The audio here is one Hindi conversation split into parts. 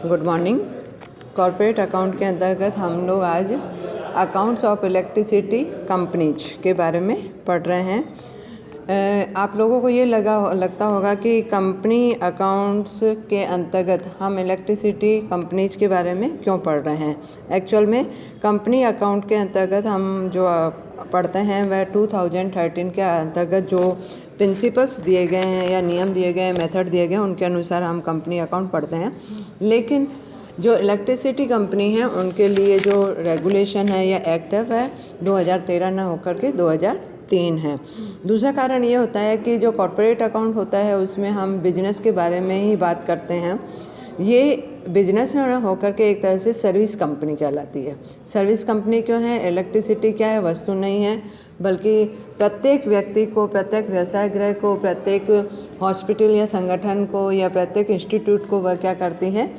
Good morning. कॉर्पोरेट अकाउंट के अंतर्गत हम लोग आज अकाउंट्स ऑफ इलेक्ट्रिसिटी कंपनीज के बारे में पढ़ रहे हैं। आप लोगों को ये लगता होगा कि कंपनी अकाउंट्स के अंतर्गत हम इलेक्ट्रिसिटी कंपनीज के बारे में क्यों पढ़ रहे हैं। एक्चुअल में कंपनी अकाउंट के अंतर्गत हम जो पढ़ते हैं वह 2013 के अंतर्गत जो प्रिंसिपल्स दिए गए हैं या नियम दिए गए, मेथड दिए गए, उनके अनुसार हम कंपनी अकाउंट पढ़ते हैं। लेकिन जो इलेक्ट्रिसिटी कंपनी है उनके लिए जो रेगुलेशन है या एक्ट है वह 2013 न होकर के 2003 है। दूसरा कारण ये होता है कि जो कॉर्पोरेट अकाउंट होता है उसमें हम बिजनेस के बारे में ही बात करते हैं। ये बिजनेस न होकर के एक तरह से सर्विस कंपनी कहलाती है। सर्विस कंपनी क्यों है? इलेक्ट्रिसिटी क्या है? वस्तु नहीं है, बल्कि प्रत्येक व्यक्ति को, प्रत्येक व्यवसाय गृह को, प्रत्येक हॉस्पिटल या संगठन को या प्रत्येक इंस्टीट्यूट को वह क्या करती है?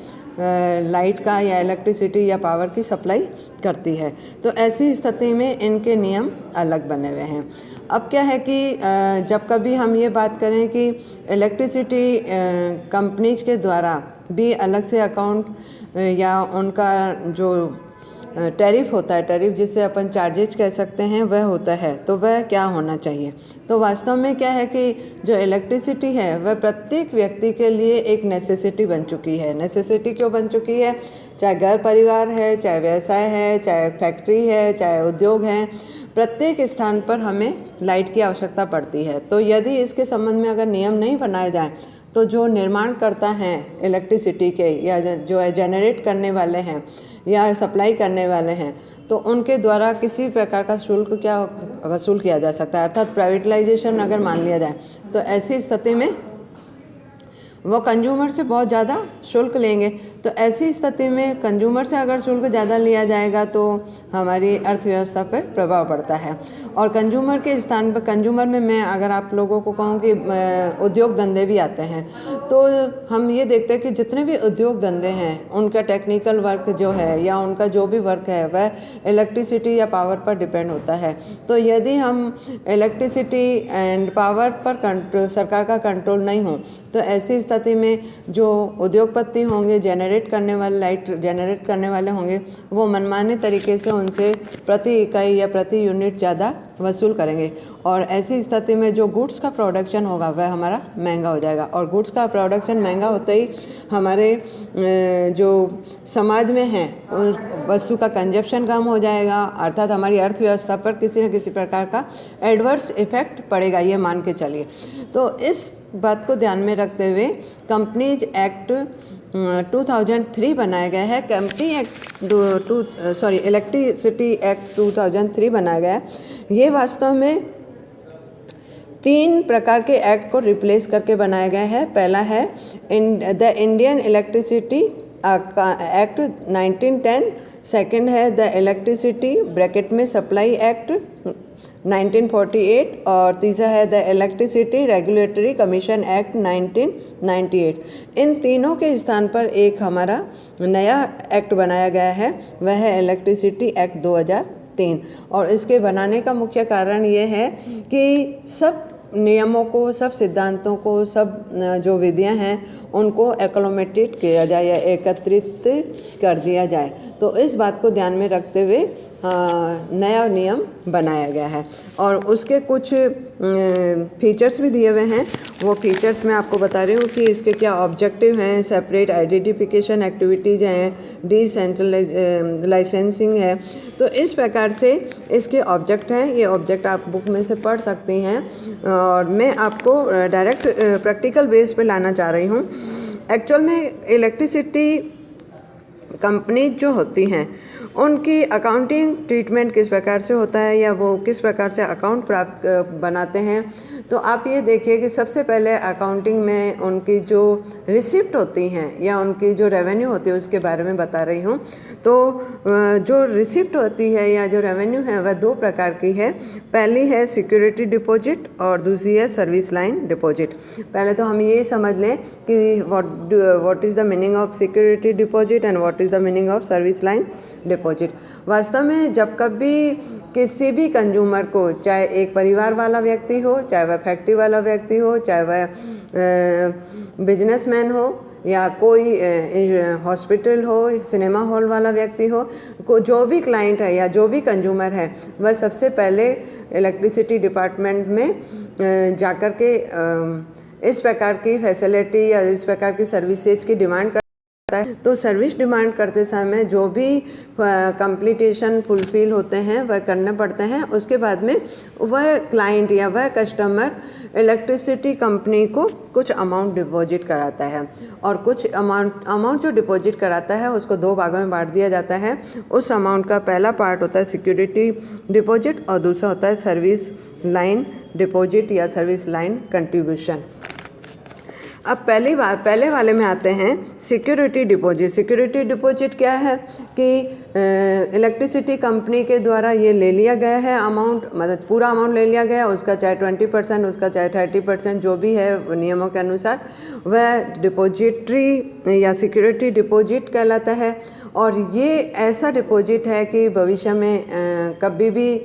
लाइट का या इलेक्ट्रिसिटी या पावर की सप्लाई करती है। तो ऐसी स्थिति में इनके नियम अलग बने हुए हैं। अब क्या है कि जब कभी हम ये बात करें कि इलेक्ट्रिसिटी कंपनीज के द्वारा भी अलग से अकाउंट या उनका जो टैरिफ होता है, टैरिफ जिससे अपन चार्जेज कह सकते हैं, वह होता है, तो वह क्या होना चाहिए। तो वास्तव में क्या है कि जो इलेक्ट्रिसिटी है वह प्रत्येक व्यक्ति के लिए एक नेसेसिटी बन चुकी है। नेसेसिटी क्यों बन चुकी है? चाहे घर परिवार है, चाहे व्यवसाय है, चाहे फैक्ट्री है, चाहे उद्योग है, प्रत्येक स्थान पर हमें लाइट की आवश्यकता पड़ती है। तो यदि इसके संबंध में अगर नियम नहीं बनाए जाए तो जो निर्माण करता है इलेक्ट्रिसिटी के या जो है जनरेट करने वाले हैं या सप्लाई करने वाले हैं, तो उनके द्वारा किसी प्रकार का शुल्क क्या वसूल किया जा सकता है, अर्थात प्राइवेटलाइजेशन अगर मान लिया जाए तो ऐसी स्थिति में वो कंज्यूमर से बहुत ज़्यादा शुल्क लेंगे। तो ऐसी स्थिति में कंज्यूमर से अगर शुल्क ज़्यादा लिया जाएगा तो हमारी अर्थव्यवस्था पर प्रभाव पड़ता है। और कंज्यूमर के स्थान पर, कंज्यूमर में मैं अगर आप लोगों को कहूँ कि उद्योग धंधे भी आते हैं, तो हम ये देखते हैं कि जितने भी उद्योग धंधे हैं उनका टेक्निकल वर्क जो है या उनका जो भी वर्क है वह इलेक्ट्रिसिटी या पावर पर डिपेंड होता है। तो यदि हम इलेक्ट्रिसिटी एंड पावर पर सरकार का कंट्रोल नहीं हो तो ऐसी स्थिति में जो उद्योगपति होंगे, जनरेट करने वाले, लाइट जनरेट करने वाले होंगे, वो मनमाने तरीके से उनसे प्रति इकाई या प्रति यूनिट ज़्यादा वसूल करेंगे। और ऐसी स्थिति में जो गुड्स का प्रोडक्शन होगा वह हमारा महंगा हो जाएगा। और गुड्स का प्रोडक्शन महंगा होते ही हमारे जो समाज में है उन वस्तु का कंजप्शन कम हो जाएगा, अर्थात हमारी अर्थव्यवस्था पर किसी न किसी प्रकार का एडवर्स इफेक्ट पड़ेगा, ये मान के चलिए। तो इस बात को ध्यान में रखते हुए कंपनीज एक्ट 2003 बनाया गया है। कंपनी एक्ट इलेक्ट्रिसिटी एक्ट 2003 बनाया गया है। ये वास्तव में 3 प्रकार के एक्ट को रिप्लेस करके बनाया गया है। पहला है the Indian electricity act 1910, second है द इलेक्ट्रिसिटी ब्रैकेट में सप्लाई एक्ट 1948 और तीसरा है the electricity regulatory commission act 1998। इन तीनों के स्थान पर एक हमारा नया एक्ट बनाया गया है, वह है इलेक्ट्रिसिटी एक्ट 2003। और इसके बनाने का मुख्य कारण ये है कि सब नियमों को, सब सिद्धांतों को, सब जो विधियां हैं उनको एक्लोमेटेड किया जाए या एकत्रित कर दिया जाए। तो इस बात को ध्यान में रखते हुए नया नियम बनाया गया है। और उसके कुछ फीचर्स भी दिए हुए हैं। वो फीचर्स मैं आपको बता रही हूँ कि इसके क्या ऑब्जेक्टिव हैं। सेपरेट आइडेंटिफिकेशन एक्टिविटीज़ हैं, लाइसेंसिंग है। तो इस प्रकार से इसके ऑब्जेक्ट हैं। ये ऑब्जेक्ट आप बुक में से पढ़ सकती हैं और मैं आपको डायरेक्ट प्रैक्टिकल बेस पे लाना चाह रही हूँ। एक्चुअल में इलेक्ट्रिसिटी कंपनी जो होती हैं उनकी अकाउंटिंग ट्रीटमेंट किस प्रकार से होता है या वो किस प्रकार से अकाउंट प्राप्त बनाते हैं। तो आप ये देखिए कि सबसे पहले अकाउंटिंग में उनकी जो रिसिप्ट होती हैं या उनकी जो रेवेन्यू होती है उसके बारे में बता रही हूँ। तो जो रिसिप्ट होती है या जो रेवेन्यू है वह 2 प्रकार की है। पहली है सिक्योरिटी डिपॉजिट और दूसरी है सर्विस लाइन डिपॉजिट। पहले तो हम ये समझ लें कि what is the meaning of security deposit and what is the meaning of service line deposit. वास्तव में जब कभी किसी भी कंज्यूमर को, चाहे एक परिवार वाला व्यक्ति हो, चाहे वह फैक्ट्री वाला व्यक्ति हो, चाहे वह बिजनेसमैन हो या कोई हॉस्पिटल हो, सिनेमा हॉल वाला व्यक्ति हो, जो भी क्लाइंट है या जो भी कंज्यूमर है, वह सबसे पहले इलेक्ट्रिसिटी डिपार्टमेंट में जाकर के इस प्रकार की फैसिलिटी या इस प्रकार की सर्विसेज की डिमांड है। तो सर्विस डिमांड करते समय जो भी कंप्लीटेशन फुलफिल होते हैं वह करने पड़ते हैं। उसके बाद में वह क्लाइंट या वह कस्टमर इलेक्ट्रिसिटी कंपनी को कुछ अमाउंट डिपॉजिट कराता है, और कुछ अमाउंट जो डिपॉजिट कराता है उसको 2 भागों में बांट दिया जाता है। उस अमाउंट का पहला पार्ट होता है सिक्योरिटी डिपॉजिट और दूसरा होता है सर्विस लाइन डिपॉजिट या सर्विस लाइन कंट्रीब्यूशन। अब पहले वाले में आते हैं सिक्योरिटी डिपॉजिट। सिक्योरिटी डिपॉजिट क्या है कि इलेक्ट्रिसिटी कंपनी के द्वारा ये ले लिया गया है अमाउंट, मतलब पूरा अमाउंट ले लिया गया, उसका चाहे 20%, उसका चाहे 30% जो भी है नियमों के अनुसार, वह डिपॉजिटरी या सिक्योरिटी डिपॉजिट कहलाता है। और ये ऐसा डिपॉजिट है कि भविष्य में कभी भी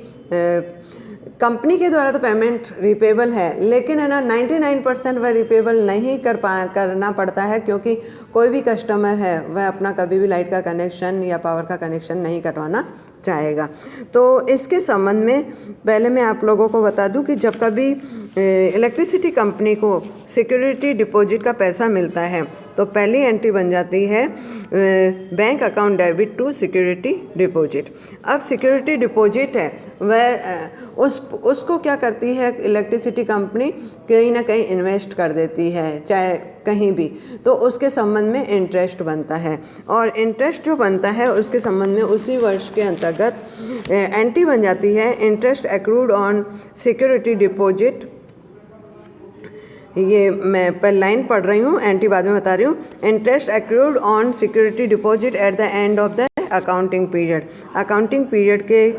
कंपनी के द्वारा तो पेमेंट रिपेबल है, लेकिन है ना 99% वह रिपेबल नहीं करना पड़ता है, क्योंकि कोई भी कस्टमर है वह अपना कभी भी लाइट का कनेक्शन या पावर का कनेक्शन नहीं कटवाना चाहेगा। तो इसके संबंध में पहले मैं आप लोगों को बता दूं कि जब कभी इलेक्ट्रिसिटी कंपनी को सिक्योरिटी डिपॉजिट का पैसा मिलता है तो पहली एंट्री बन जाती है bank account debit to security deposit. अब सिक्योरिटी डिपॉजिट है वह उसको क्या करती है इलेक्ट्रिसिटी कंपनी, कहीं ना कहीं इन्वेस्ट कर देती है, चाहे कहीं भी, तो उसके संबंध में इंटरेस्ट बनता है। और इंटरेस्ट जो बनता है उसके संबंध में उसी वर्ष के अंतर्गत एंट्री बन जाती है interest accrued on security deposit. ये मैं पर लाइन पढ़ रही हूँ, एंट्री बाद में बता रही हूँ। Interest accrued on security deposit at the end of the accounting period. Accounting period के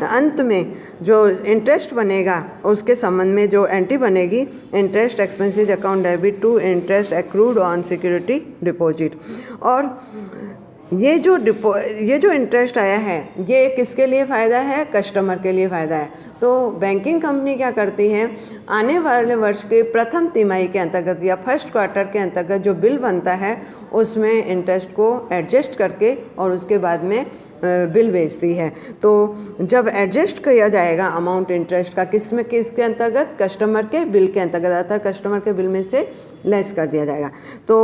अंत में जो इंटरेस्ट बनेगा उसके संबंध में जो एंट्री बनेगी, interest expenses account debit to interest accrued on security deposit. और ये जो इंटरेस्ट आया है ये किसके लिए फ़ायदा है? कस्टमर के लिए फ़ायदा है। तो बैंकिंग कंपनी क्या करती है, आने वाले वर्ष के प्रथम तिमाही के अंतर्गत या फर्स्ट क्वार्टर के अंतर्गत जो बिल बनता है उसमें इंटरेस्ट को एडजस्ट करके और उसके बाद में बिल भेजती है। तो जब एडजस्ट किया जाएगा अमाउंट इंटरेस्ट का किसके अंतर्गत? कस्टमर के बिल के अंतर्गत, अर्थात कस्टमर के बिल में से लेस कर दिया जाएगा। तो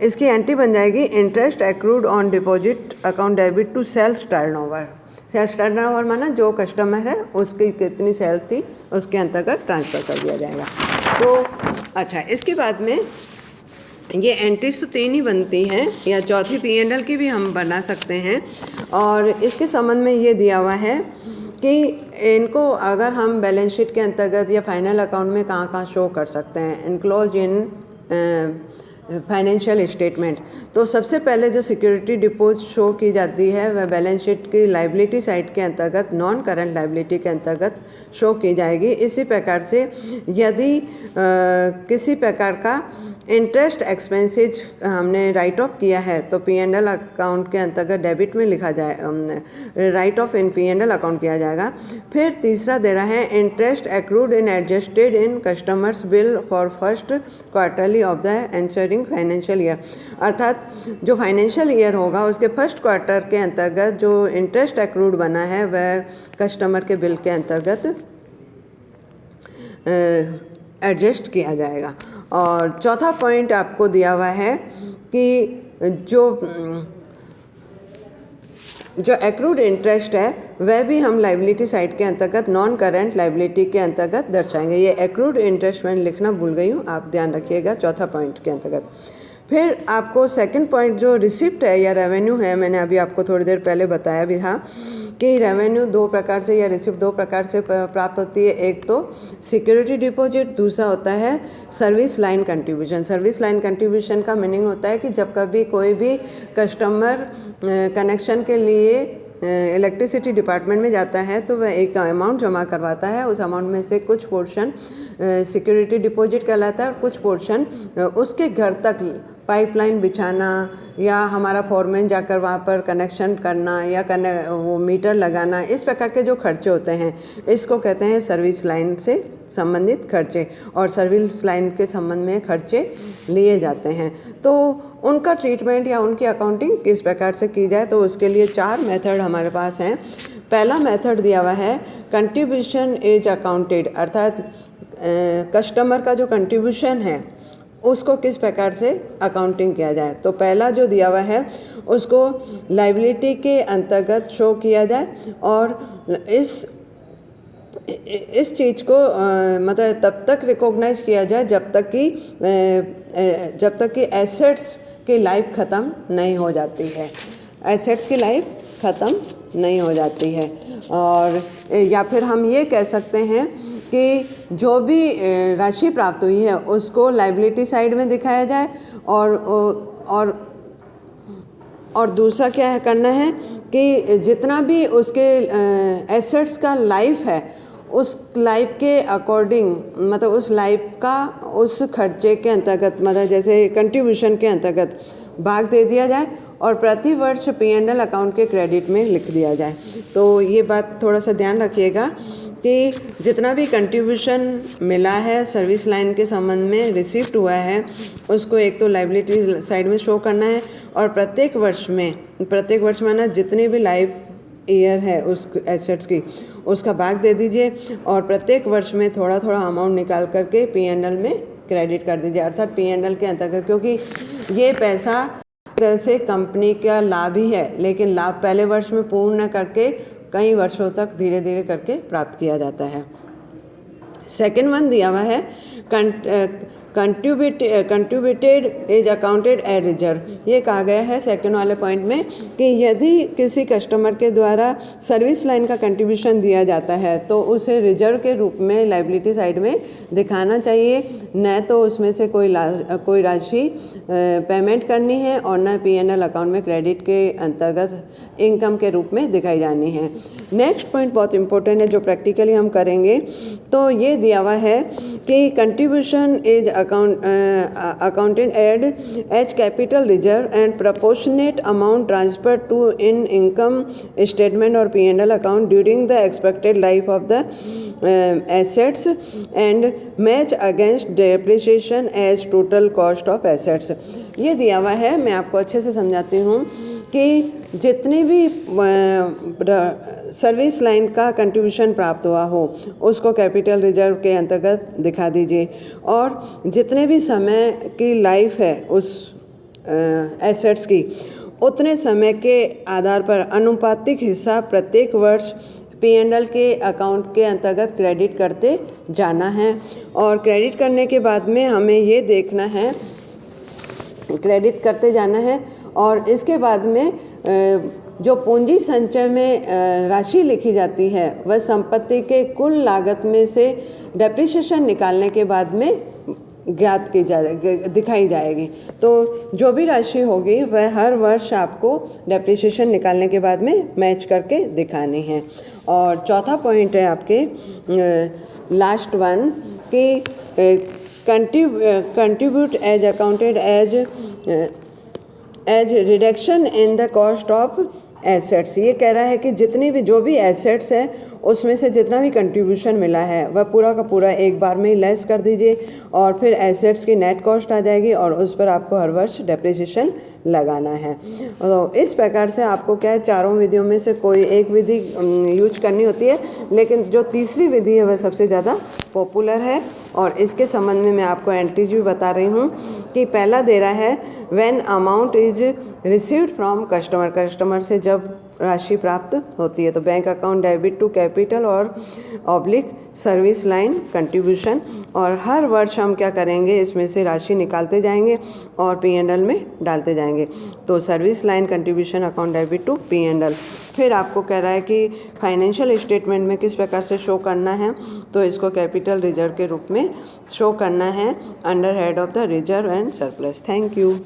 इसकी एंट्री बन जाएगी interest accrued on deposit account debit to sales turnover. Sales turnover माना जो कस्टमर है उसकी कितनी सेल्स थी उसके अंतर्गत ट्रांसफ़र कर दिया जाएगा। तो अच्छा, इसके बाद में ये एंट्रीज तो 3 ही बनती हैं, या चौथी P&L की भी हम बना सकते हैं। और इसके संबंध में ये दिया हुआ है कि इनको अगर हम बैलेंस शीट के अंतर्गत या फाइनल अकाउंट में कहाँ कहाँ शो कर सकते हैं, इनक्लोज इन फाइनेंशियल स्टेटमेंट। तो सबसे पहले जो सिक्योरिटी डिपॉजिट शो की जाती है वह बैलेंस शीट की लाइबिलिटी साइड के अंतर्गत नॉन करंट लाइबिलिटी के अंतर्गत शो की जाएगी। इसी प्रकार से यदि किसी प्रकार का इंटरेस्ट एक्सपेंसेज हमने राइट ऑफ किया है तो P&L अकाउंट के अंतर्गत डेबिट में लिखा जाए, right of in P&L account किया जाएगा। फिर तीसरा दे रहा है interest accrued in adjusted in customers bill for first quarterly of the answering financial year. अर्थात जो फाइनेंशियल ईयर होगा उसके फर्स्ट क्वार्टर के अंतर्गत जो इंटरेस्ट एक्रूड बना है वह कस्टमर के बिल के अंतर्गत एडजस्ट किया जाएगा। और चौथा पॉइंट आपको दिया हुआ है कि जो एक्रूड इंटरेस्ट है वह भी हम लाइबिलिटी साइड के अंतर्गत नॉन करेंट लाइबिलिटी के अंतर्गत दर्शाएंगे। ये एक्रूड इंटरेस्ट मैं लिखना भूल गई हूँ, आप ध्यान रखिएगा चौथा पॉइंट के अंतर्गत। फिर आपको सेकंड पॉइंट जो रिसिप्ट है या रेवेन्यू है, मैंने अभी आपको थोड़ी देर पहले बताया भी था कि रेवेन्यू 2 प्रकार से या रिसिप्ट 2 प्रकार से प्राप्त होती है। एक तो सिक्योरिटी डिपॉजिट, दूसरा होता है service line contribution. Service line contribution का मीनिंग होता है कि जब कभी कोई भी कस्टमर कनेक्शन के लिए इलेक्ट्रिसिटी डिपार्टमेंट में जाता है तो वह एक अमाउंट जमा करवाता है। उस अमाउंट में से कुछ पोर्शन सिक्योरिटी डिपॉजिट कहलाता है और कुछ पोर्शन उसके घर तक पाइपलाइन बिछाना या हमारा फोरमैन जाकर वहाँ पर कनेक्शन करना या वो मीटर लगाना, इस प्रकार के जो खर्चे होते हैं इसको कहते हैं सर्विस लाइन से संबंधित खर्चे, और सर्विस लाइन के संबंध में खर्चे लिए जाते हैं। तो उनका ट्रीटमेंट या उनकी अकाउंटिंग किस प्रकार से की जाए, तो उसके लिए 4 मेथड हमारे पास हैं। पहला मेथड दिया हुआ है कंट्रीब्यूशन एज अकाउंटेड, अर्थात कस्टमर का जो कंट्रीब्यूशन है उसको किस प्रकार से अकाउंटिंग किया जाए। तो पहला जो दिया हुआ है उसको लायबिलिटी के अंतर्गत शो किया जाए, और इस चीज़ को मतलब तब तक रिकॉग्नाइज किया जाए जब तक कि एसेट्स की लाइफ ख़त्म नहीं हो जाती है, एसेट्स की लाइफ ख़त्म नहीं हो जाती है। और या फिर हम ये कह सकते हैं कि जो भी राशि प्राप्त हुई है उसको लायबिलिटी साइड में दिखाया जाए, और दूसरा क्या है करना है कि जितना भी उसके एसेट्स का लाइफ है उस लाइफ के अकॉर्डिंग, मतलब उस लाइफ का उस खर्चे के अंतर्गत, मतलब जैसे कंट्रीब्यूशन के अंतर्गत भाग दे दिया जाए और प्रति वर्ष P&L अकाउंट के क्रेडिट में लिख दिया जाए। तो ये बात थोड़ा सा ध्यान रखिएगा कि जितना भी कंट्रीब्यूशन मिला है सर्विस लाइन के संबंध में रिसीव्ड हुआ है उसको एक तो लायबिलिटी साइड में शो करना है, और प्रत्येक वर्ष माना जितनी भी लाइफ ईयर है उस एसेट्स की उसका भाग दे दीजिए, और प्रत्येक वर्ष में थोड़ा थोड़ा अमाउंट निकाल करके P&L में क्रेडिट कर दीजिए, अर्थात P&L के अंतर्गत, क्योंकि ये पैसा तरह से कंपनी का लाभ ही है, लेकिन लाभ पहले वर्ष में पूर्ण न करके कई वर्षों तक धीरे धीरे करके प्राप्त किया जाता है। सेकेंड वन दिया हुआ है contributed is accounted as reserve. ये कहा गया है सेकेंड वाले पॉइंट में कि यदि किसी कस्टमर के द्वारा सर्विस लाइन का कंट्रीब्यूशन दिया जाता है तो उसे रिजर्व के रूप में लायबिलिटी साइड में दिखाना चाहिए, न तो उसमें से कोई राशि पेमेंट करनी है और न P&L अकाउंट में क्रेडिट के अंतर्गत इनकम के रूप में दिखाई जानी है। नेक्स्ट पॉइंट बहुत इंपॉर्टेंट है जो प्रैक्टिकली हम करेंगे। तो ये दिया हुआ है कि contribution is accounted as capital reserve and proportionate amount transfer to in income statement और P&L account during the expected life of the assets and match against depreciation as total cost of assets. ये दिया हुआ है, मैं आपको अच्छे से समझाती हूँ कि जितनी भी सर्विस लाइन का कंट्रीब्यूशन प्राप्त हुआ हो उसको कैपिटल रिजर्व के अंतर्गत दिखा दीजिए, और जितने भी समय की लाइफ है उस एसेट्स की उतने समय के आधार पर अनुपातिक हिस्सा प्रत्येक वर्ष P&L के अकाउंट के अंतर्गत क्रेडिट करते जाना है। और क्रेडिट करने के बाद में हमें ये देखना है, क्रेडिट करते जाना है, और इसके बाद में जो पूंजी संचय में राशि लिखी जाती है वह संपत्ति के कुल लागत में से डेप्रिसिएशन निकालने के बाद में ज्ञात की दिखाई जाएगी। तो जो भी राशि होगी वह हर वर्ष आपको डेप्रिसिएशन निकालने के बाद में मैच करके दिखानी है। और चौथा पॉइंट है आपके लास्ट वन कि contribute as accounted as reduction in the cost of assets. ये कह रहा है कि जितनी भी जो भी एसेट्स है उसमें से जितना भी कंट्रीब्यूशन मिला है वह पूरा का पूरा एक बार में ही लेस कर दीजिए, और फिर एसेट्स की नेट कॉस्ट आ जाएगी और उस पर आपको हर वर्ष डेप्रिसिएशन लगाना है। तो इस प्रकार से आपको क्या है, चारों विधियों में से कोई एक विधि यूज करनी होती है, लेकिन जो तीसरी विधि है वह सबसे ज़्यादा पॉपुलर है। और इसके संबंध में मैं आपको एंट्रीज भी बता रही हूँ कि पहला दे रहा है when amount is received from customer से जब राशि प्राप्त होती है, तो bank account debit to capital और ऑब्लिक सर्विस लाइन कंट्रीब्यूशन। और हर वर्ष हम क्या करेंगे, इसमें से राशि निकालते जाएंगे और P&L में डालते जाएंगे। तो service line contribution account debit to P&L। फिर आपको कह रहा है कि फाइनेंशियल स्टेटमेंट में किस प्रकार से शो करना है, तो इसको कैपिटल रिजर्व के रूप में शो करना है under head of the reserve and surplus. Thank you.